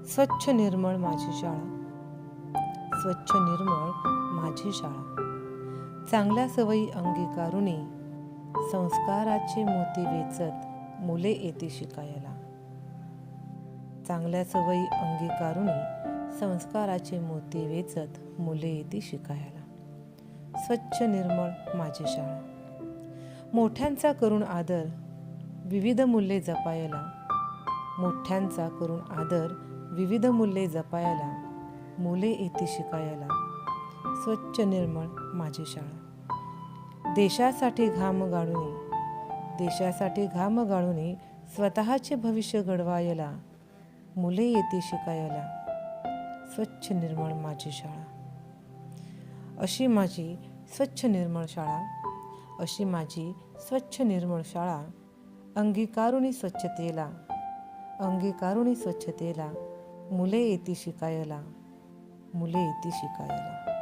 स्वच्छ निर्मळ माझी शाळा, स्वच्छ निर्मळ माझी शाळा. चांगल्या सवयी अंगीकारुनी संस्काराचे मोती वेचत मुले येती शिकायला. चांगल्या सवयी अंगीकारुनी संस्काराचे मोती वेचत मुले येती शिकायला. स्वच्छ निर्मळ माझी शाळा. मोठ्यांचा करून आदर विविध मूल्ये जपायला. मोठ्यांचा करून आदर विविध मूल्ये जपायला मुले येती शिकायला. स्वच्छ निर्मळ माझी शाळा. देशासाठी घाम गाळूनी स्वतःचे भविष्य घडवायला मुले येती शिकायला. स्वच्छ निर्मळ माझी शाळा. अशी माझी स्वच्छ निर्मळ शाळा, अशी माझी स्वच्छ निर्मळ शाळा. अंगीकारुनी स्वच्छतेला मुले येती शिकायला, मुले येती शिकायला.